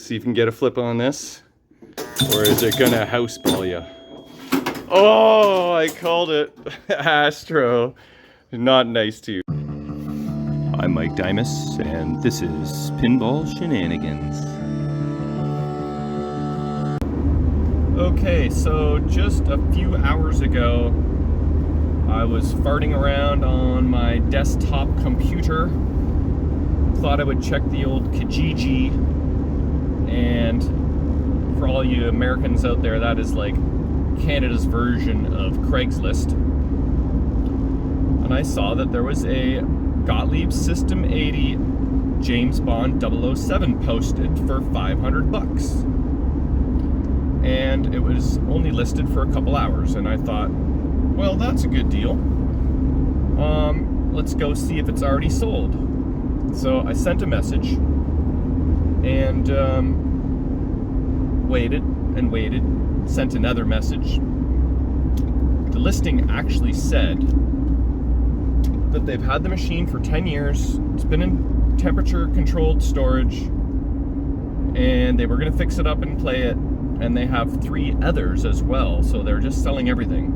See if you can get a flip on this, or is it gonna house ball you? Oh, I called it. Astro. Not nice to you. I'm Mike Dimas, and this is Pinball Shenanigans. Okay, so just a few hours ago, I was farting around on my desktop computer. Thought I would check the old Kijiji, and for all you Americans out there, that is like Canada's version of Craigslist. And I saw that there was a Gottlieb System 80 James Bond 007 posted for $500. And it was only listed for a couple hours, and I thought, well, that's a good deal. Let's go see if it's already sold. So I sent a message and waited and waited, sent another message. The listing actually said that they've had the machine for 10 years, it's been in temperature controlled storage, and they were going to fix it up and play it, and they have 3 others as well, so they're just selling everything.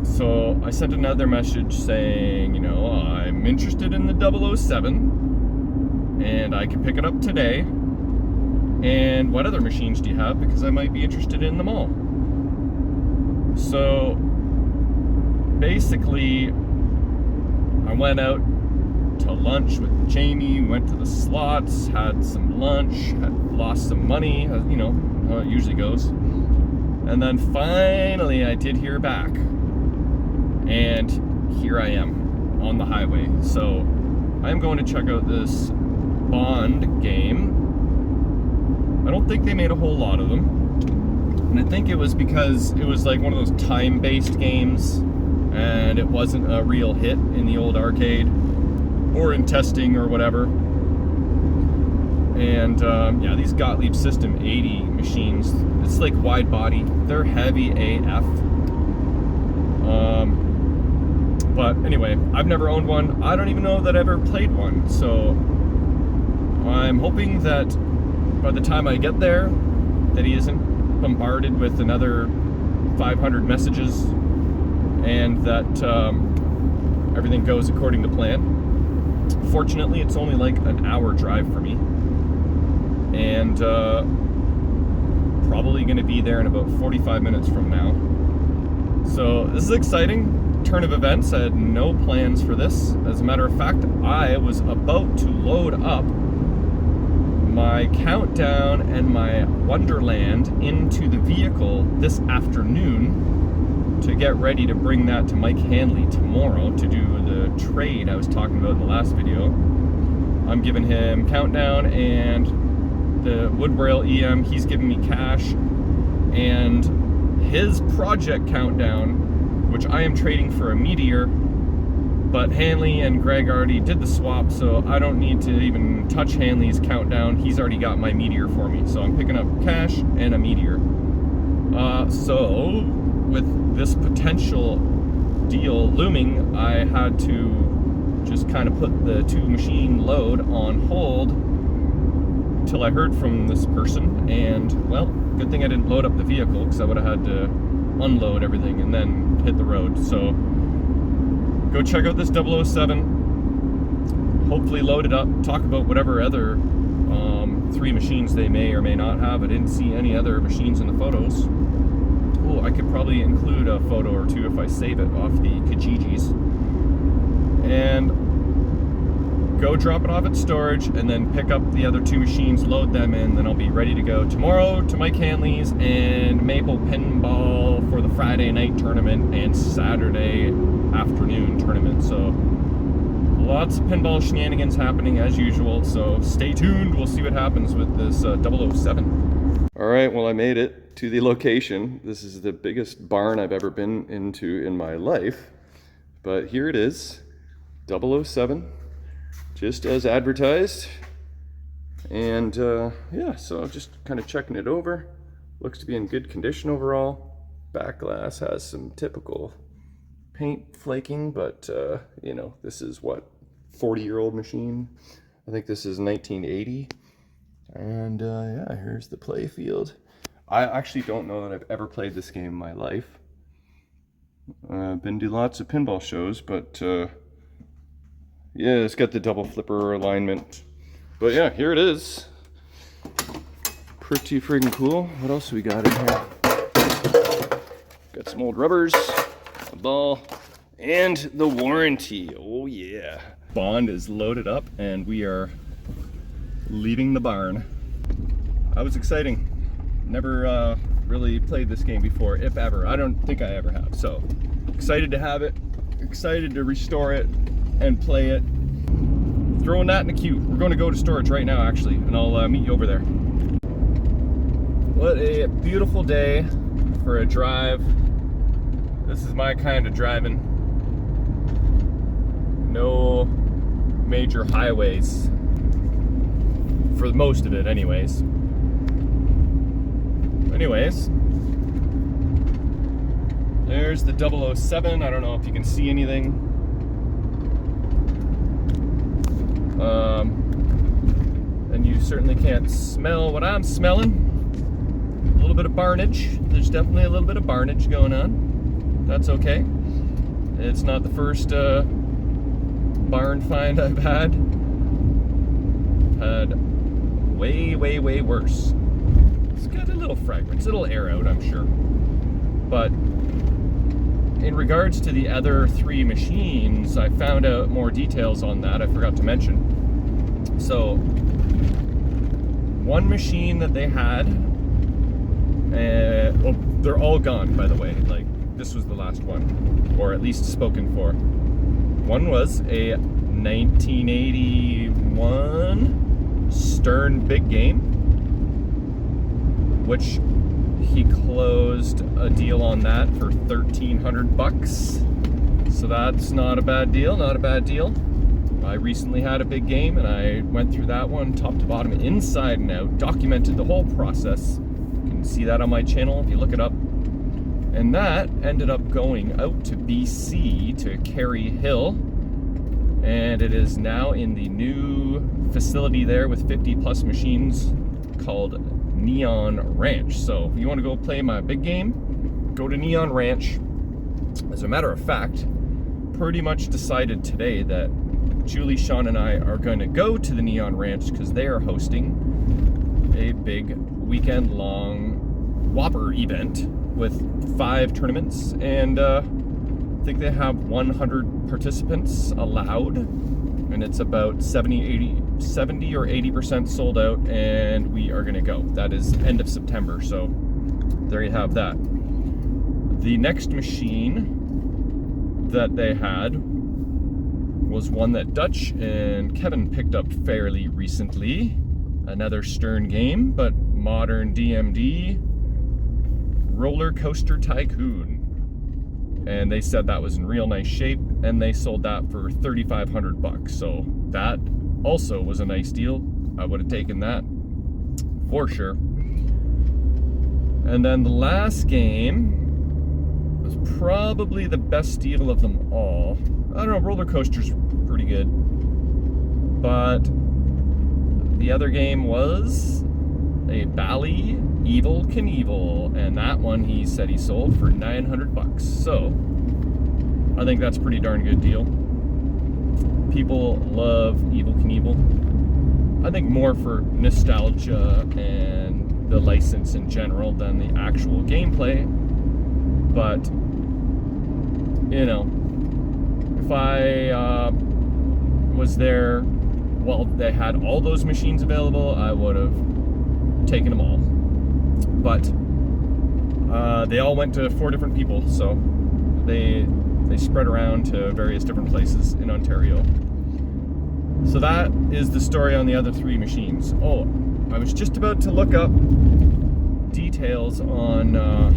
So I sent another message saying, you know, I'm interested in the 007 and I can pick it up today, and what other machines do you have, because I might be interested in them all. So basically I went out to lunch with Jamie, went to the slots, had some lunch, had lost some money, you know how it usually goes. And then finally I did hear back. And here I am on the highway. So I'm going to check out this Bond game. I don't think they made a whole lot of them. And I think it was because it was like one of those time-based games, and it wasn't a real hit in the old arcade or in testing or whatever. And yeah, these Gottlieb System 80 machines, it's like wide body. They're heavy AF. But anyway, I've never owned one. I don't even know that I've ever played one. So I'm hoping that by the time I get there, that he isn't bombarded with another 500 messages, and that everything goes according to plan. Fortunately, it's only like an hour drive for me, and probably going to be there in about 45 minutes from now. So this is exciting turn of events. I had no plans for this. As a matter of fact, I was about to load up my Countdown and my Wonderland into the vehicle this afternoon to get ready to bring that to Mike Hanley tomorrow to do the trade I was talking about in the last video. I'm giving him Countdown and the Woodbraille EM. He's giving me cash, and his project Countdown, which I am trading for a Meteor, but Hanley and Greg already did the swap, so I don't need to even touch Hanley's Countdown. He's already got my Meteor for me, so I'm picking up cash and a Meteor. So with this potential deal looming, I had to just kind of put the 2-machine load on hold till I heard from this person, and well, good thing I didn't load up the vehicle, because I would have had to unload everything and then hit the road. So go check out this 007, hopefully load it up, talk about whatever other 3 machines they may or may not have. I didn't see any other machines in the photos. Oh, I could probably include a photo or 2 if I save it off the Kijijis. And go drop it off at storage, and then pick up the other 2 machines, load them in, then I'll be ready to go tomorrow to Mike Hanley's and Maple Pinball for the Friday night tournament and Saturday afternoon tournament. So lots of pinball shenanigans happening as usual, so stay tuned. We'll see what happens with this 007. All right, well, I made it to the location. This is the biggest barn I've ever been into in my life, but here it is, 007. Just as advertised. And yeah, so just kind of checking it over. Looks to be in good condition overall. Back glass has some typical paint flaking, but you know, this is what, 40-year-old machine. I think this is 1980. And yeah, here's the play field. I actually don't know that I've ever played this game in my life. I've been to lots of pinball shows, but yeah, it's got the double flipper alignment. But yeah, here it is. Pretty friggin' cool. What else we got in here? Got some old rubbers, a ball, and the warranty. Oh yeah. Bond is loaded up and we are leaving the barn. That was exciting. Never really played this game before, if ever. I don't think I ever have. So excited to have it, excited to restore it and play it. Throwing that in the queue. We're going to go to storage right now, actually, and I'll meet you over there. What a beautiful day for a drive. This is my kind of driving. No major highways. For most of it, anyways. There's the 007. I don't know if you can see anything. And you certainly can't smell what I'm smelling. A little bit of barnage. There's definitely a little bit of barnage going on. That's okay. It's not the first barn find I've had. Had way worse. It's got a little fragrance. It'll air out, I'm sure. But in regards to the other three machines, I found out more details on that. I forgot to mention. So, one machine that they had, well, they're all gone, by the way. Like, this was the last one, or at least spoken for. One was a 1981 Stern Big Game, which he closed a deal on that for $1,300. So that's not a bad deal, not a bad deal. I recently had a big game and I went through that one top to bottom, inside and out, documented the whole process. You can see that on my channel if you look it up. And that ended up going out to BC, to Carey Hill. And it is now in the new facility there with 50 plus machines called Neon Ranch. So if you want to go play my big game, go to Neon Ranch. As a matter of fact, pretty much decided today that Julie, Sean, and I are going to go to the Neon Ranch because they are hosting a big weekend-long Whopper event with 5 tournaments, and I think they have 100 participants allowed, and it's about 70 or 80% sold out, and we are going to go. That is end of September, so there you have that. The next machine that they had was one that Dutch and Kevin picked up fairly recently. Another Stern game, but modern DMD, Roller Coaster Tycoon. And they said that was in real nice shape, and they sold that for $3,500. So that also was a nice deal. I would have taken that for sure. And then the last game was probably the best deal of them all. I don't know, Roller Coaster's pretty good. But the other game was a Bally Evel Knievel, and that one he said he sold for $900. So I think that's a pretty darn good deal. People love Evel Knievel. I think more for nostalgia and the license in general than the actual gameplay. But you know, if I was there while they had all those machines available, I would have taken them all. But they all went to 4 different people, so they spread around to various different places in Ontario. So that is the story on the other 3 machines. Oh, I was just about to look up details on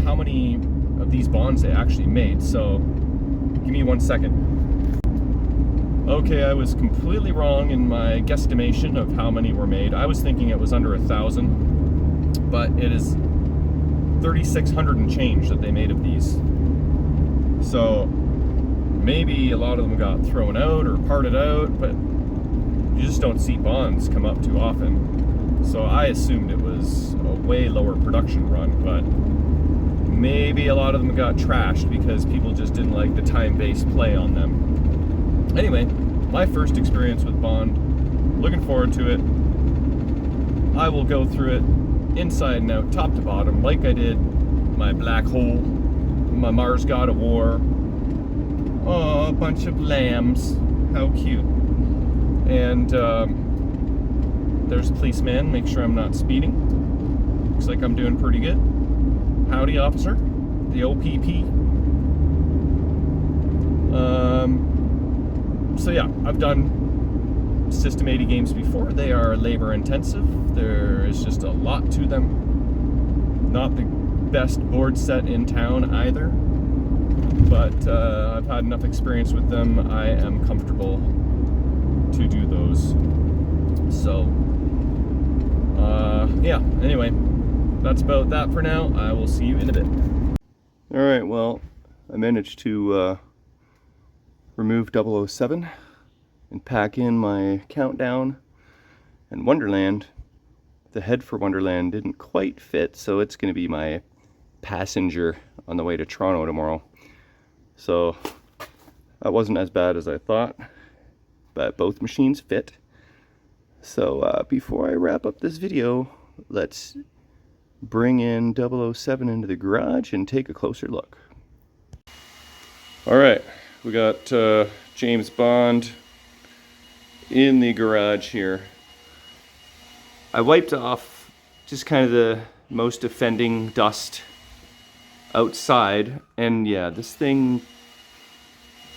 how many of these bonds they actually made, so give me 1 second. Okay, I was completely wrong in my guesstimation of how many were made. I was thinking it was under 1,000, but it is 3,600 and change that they made of these. So maybe a lot of them got thrown out or parted out, but you just don't see bonds come up too often. So I assumed it was a way lower production run, but maybe a lot of them got trashed because people just didn't like the time-based play on them. Anyway, my first experience with Bond, looking forward to it. I will go through it inside and out, top to bottom, like I did my Black Hole, my Mars God of War. Oh, a bunch of lambs. How cute. And there's a policeman, make sure I'm not speeding. Looks like I'm doing pretty good. Howdy, officer. The OPP. So yeah, I've done System 80 games before. They are labor intensive. There is just a lot to them. Not the best board set in town either. But I've had enough experience with them. I am comfortable to do those. So, yeah, anyway, that's about that for now. I will see you in a bit. Alright, well, I managed to remove 007 and pack in my Countdown and Wonderland. The head for Wonderland didn't quite fit, so it's going to be my passenger on the way to Toronto tomorrow. So that wasn't as bad as I thought, but both machines fit. So before I wrap up this video, let's bring in 007 into the garage and take a closer look. Alright, we got James Bond in the garage here. I wiped off just kind of the most offending dust outside, and yeah, this thing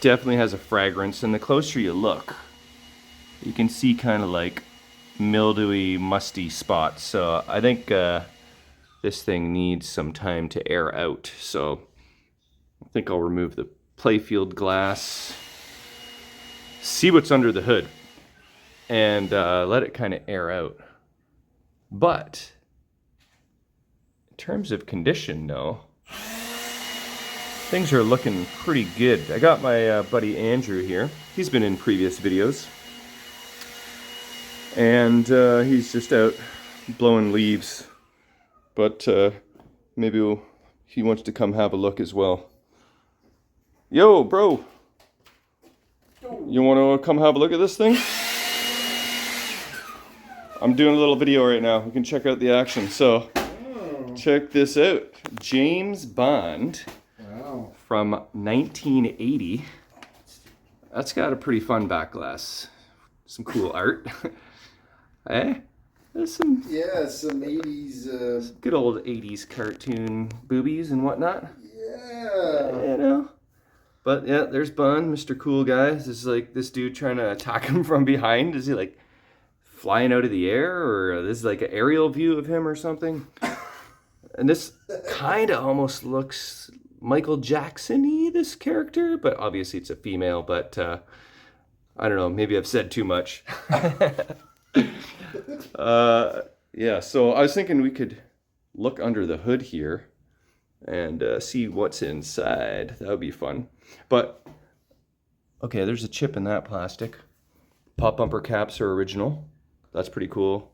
definitely has a fragrance, and the closer you look, you can see kind of like mildewy, musty spots. So I think this thing needs some time to air out. So I think I'll remove the playfield glass, see what's under the hood, and let it kind of air out. But in terms of condition, though, things are looking pretty good. I got my buddy Andrew here. He's been in previous videos. And he's just out blowing leaves. But maybe he wants to come have a look as well. Yo, bro. You want to come have a look at this thing? I'm doing a little video right now. We can check out the action. So, check this out. James Bond. Wow. From 1980. That's got a pretty fun back glass. Some cool art. Eh? There's some... Yeah, some 80s... good old 80s cartoon boobies and whatnot. Yeah. You know? But yeah, there's Bond, Mr. Cool Guy. This is like this dude trying to attack him from behind. Is he like flying out of the air? Or this is like an aerial view of him or something? And this kind of almost looks Michael Jackson-y, this character. But obviously it's a female, but I don't know, maybe I've said too much. Yeah, so I was thinking we could look under the hood here and see what's inside. That would be fun. But, okay, there's a chip in that plastic. Pop bumper caps are original. That's pretty cool.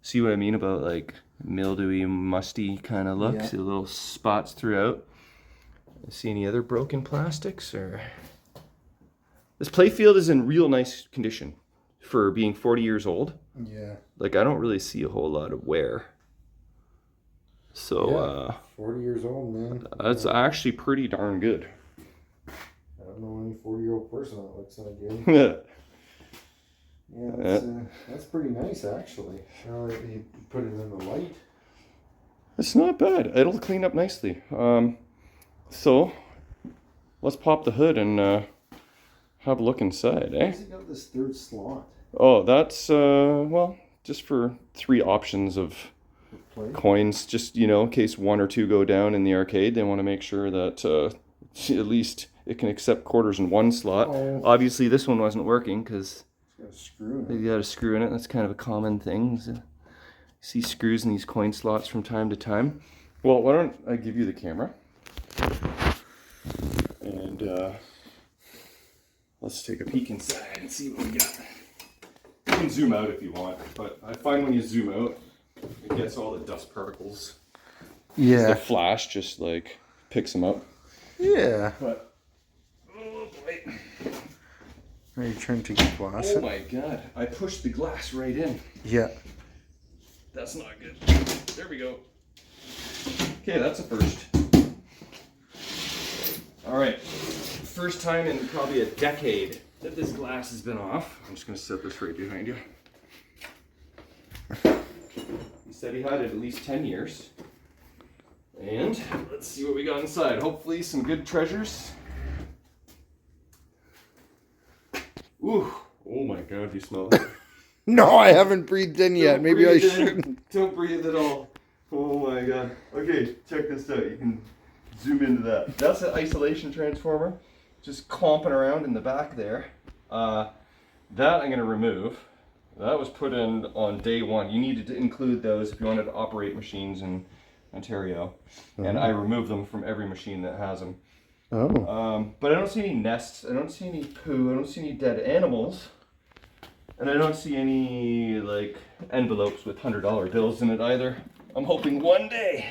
See what I mean about like mildewy, musty kind of look? Yeah. See the little spots throughout. See any other broken plastics? Or this playfield is in real nice condition for being 40 years old. Yeah. Like, I don't really see a whole lot of wear. So, yeah, 40 years old, man. That's actually pretty darn good. I don't know any 40-year-old person that looks that good. Yeah, that's pretty nice, actually. Now that you put it in the light. It's not bad. It'll clean up nicely. So, let's pop the hood and have a look inside, eh? Why's it got this third slot? Oh, that's, well, just for 3 options of coins. Just, you know, in case 1 or 2 go down in the arcade, they want to make sure that at least it can accept quarters in 1 slot. Oh. Obviously, this one wasn't working because they got a screw in it. That's kind of a common thing. You see screws in these coin slots from time to time. Well, why don't I give you the camera? And let's take a peek inside and see what we got. can zoom out if you want, but I find when you zoom out, it gets all the dust particles. Yeah. The flash just like picks them up. Yeah. But, oh boy. Are you trying to get glass? Oh my god, I pushed the glass right in. Yeah. That's not good. There we go. Okay, that's a first. Alright, first time in probably a decade that this glass has been off. I'm just going to set this right behind you. He said he had it at least 10 years. And let's see what we got inside. Hopefully some good treasures. Ooh, oh my god, you smell it. No, I haven't breathed in yet. Maybe I shouldn't. Don't breathe at all. Oh my god. Okay, check this out. You can zoom into that. That's an isolation transformer. Just clomping around in the back there. That I'm going to remove. That was put in on day one. You needed to include those if you wanted to operate machines in Ontario. And I removed them from every machine that has them. Oh. But I don't see any nests. I don't see any poo. I don't see any dead animals. And I don't see any like envelopes with $100 bills in it either. I'm hoping one day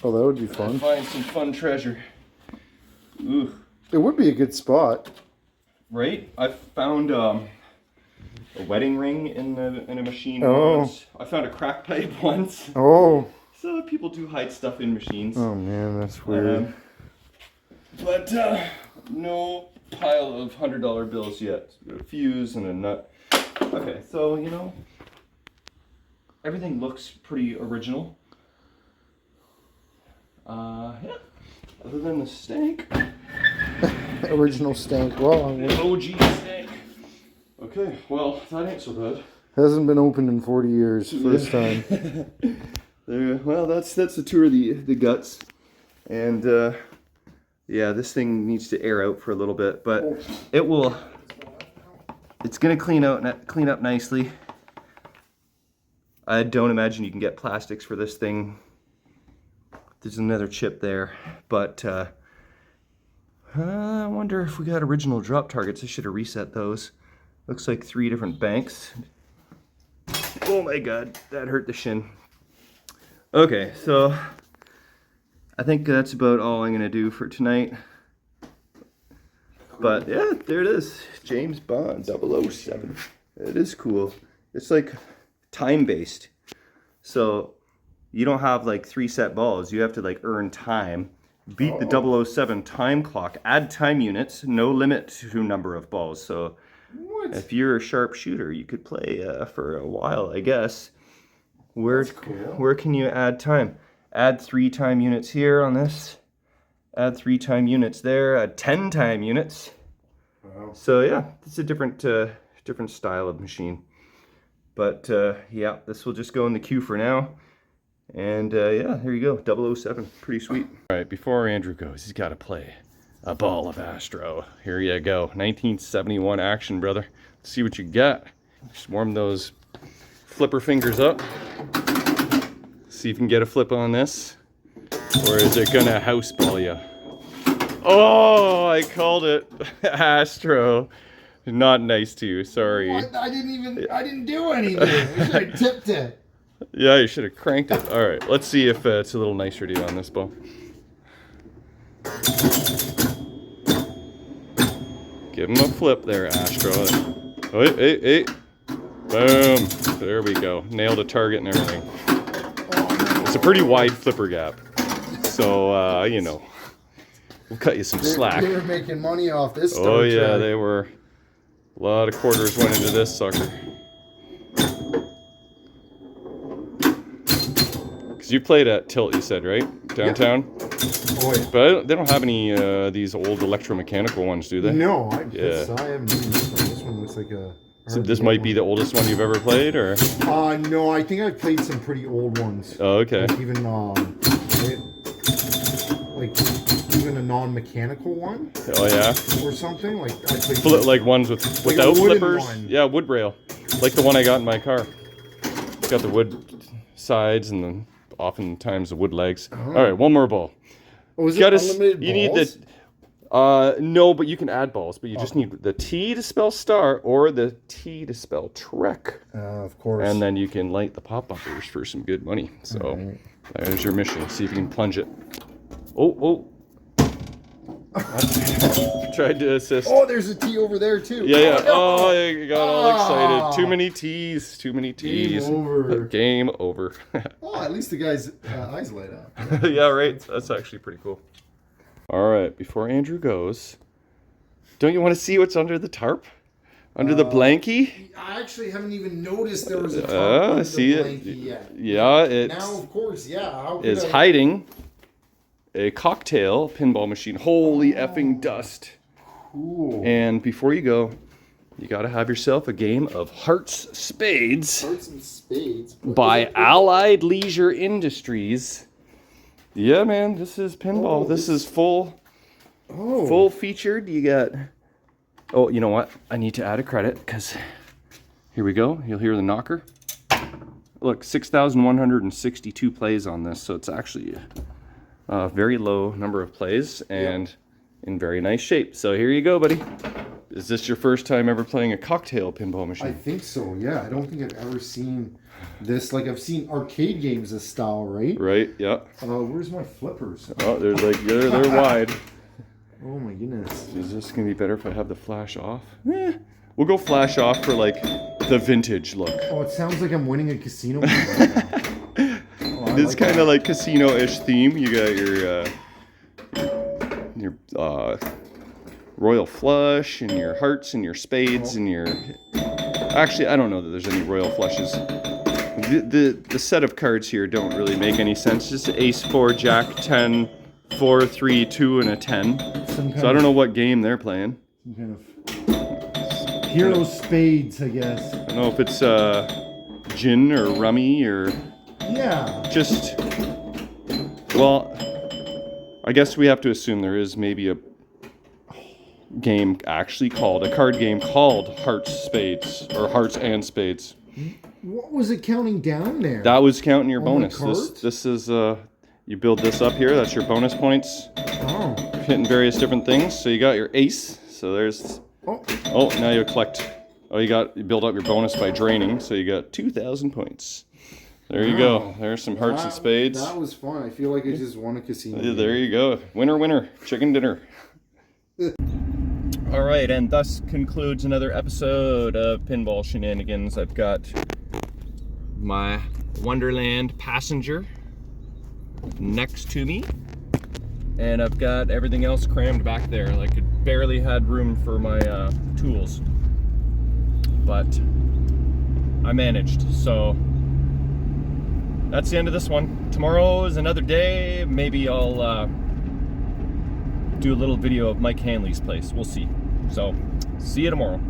Oh, that would be fun. I'll find some fun treasure. Ooh. It would be a good spot. Right? I found a wedding ring in a machine once. I found a crack pipe once. Oh. So people do hide stuff in machines. Oh man, that's weird. But no pile of $100 bills yet. A fuse and a nut. Okay, so you know, everything looks pretty original. Yeah. Other than the stank. Original stank. Well, The OG stank. Okay, well, that ain't so bad. hasn't been opened in 40 years. First time. There, well, that's the tour of the guts. And yeah, this thing needs to air out for a little bit, but it will. It's gonna clean up nicely. I don't imagine you can get plastics for this thing. There's another chip there, but I wonder if we got original drop targets. I should have reset those. Looks like 3 different banks. Oh my god, that hurt the shin. Okay, so I think that's about all I'm gonna do for tonight. But yeah, there it is. James Bond 007. It is cool. It's like time-based. So you don't have like 3 set balls. You have to like earn time. Beat the 007 time clock. Add time units. No limit to number of balls. So if you're a sharp shooter, you could play for a while, I guess. Where can you add time? Add 3 time units here on this. Add 3 time units there. Add 10 time units. Wow. So yeah, it's a different style of machine. But yeah, this will just go in the queue for now. And yeah, here you go, 007, pretty sweet. All right, before Andrew goes, he's got to play a ball of Astro. Here you go, 1971 action, brother. Let's see what you got. Just warm those flipper fingers up. See if you can get a flip on this. Or is it gonna house ball you? Oh, I called it. Astro. Not nice to you, sorry. What? I didn't do anything. I should have tipped it. Yeah, you should have cranked it. All right, let's see if it's a little nicer to you on this ball. Give him a flip there, Astro. Hey. Boom. There we go. Nailed a target and everything. It's a pretty wide flipper gap. So, you know, we'll cut you some slack. They were making money off this stuff. Oh, yeah, they were. A lot of quarters went into this sucker. Because you played at Tilt, you said, right? Downtown? Yep. Oh, yeah. But they don't have any these old electromechanical ones, do they? No, I haven't seen this one. This one looks like a... So this might be the oldest one you've ever played, or? No, I think I've played some pretty old ones. Oh, okay. Like even even a non-mechanical one. Oh yeah. Or something like I played. Like ones without flippers. One. Yeah, wood rail, like the one I got in my car. It's got the wood sides and then oftentimes the wood legs. Oh. All right, one more ball. Oh, is it unlimited balls? You need the No, but you can add balls, but you just need the T to spell star or the T to spell Trek. Of course. And then you can light the pop-uppers for some good money. So there's your mission. See if you can plunge it. Oh. Tried to assist. Oh, there's a T over there too. Yeah. Oh, no. Oh, you got all excited. Too many T's. Game over. Game over. Oh, at least the guy's eyes light up. Yeah, right. That's actually pretty cool. All right, before Andrew goes, don't you want to see what's under the tarp? Under the blankie? I actually haven't even noticed there was a tarp under see the it? blankie yet. Yeah, it's Now, of course, yeah. How could is I... hiding a cocktail pinball machine. Holy effing dust. Cool. And before you go, you got to have yourself a game of Hearts Spades. Hearts and Spades. By Allied Leisure Industries. Yeah, man, this is pinball. This is full featured. You got... Oh, you know what? I need to add a credit because here we go. You'll hear the knocker. Look, 6,162 plays on this, so it's actually a very low number of plays and in very nice shape. So here you go, buddy. Is this your first time ever playing a cocktail pinball machine? I think so, yeah. I don't think I've ever seen this. Like, I've seen arcade games this style, right? Right, yeah. Where's my flippers? Oh, they're like, they're wide. Oh my goodness. Is this going to be better if I have the flash off? We'll go flash off for like the vintage look. Oh, it sounds like I'm winning a casino game right now. It's kind of like casino-ish theme. You got your royal flush and your hearts and your spades and your... Actually, I don't know that there's any royal flushes. The set of cards here don't really make any sense. Just ace 4, jack 10, 4, 3, 2, and a 10. So I don't know what game they're playing. Some kind of hero spades, I guess. I don't know if it's gin or rummy or... Yeah. Just... Well, I guess we have to assume there is maybe a game actually called, a card game called Hearts Spades, or Hearts and Spades. What was it counting down there? That was counting your On the bonus. cart? This is, you build this up here, that's your bonus points. Oh. Hitting various different things. So you got your ace, so there's... Oh, now you collect... Oh, you build up your bonus by draining, so you got 2,000 points. There you go. There's some hearts and spades. That was fun. I feel like I just won a casino. There you go. Winner, winner. Chicken dinner. All right, and thus concludes another episode of Pinball Shenanigans. I've got my Wonderland passenger next to me, and I've got everything else crammed back there. Like, it barely had room for my tools, but I managed. So that's the end of this one. Tomorrow is another day. Maybe I'll do a little video of Mike Hanley's place. We'll see. So, see you tomorrow.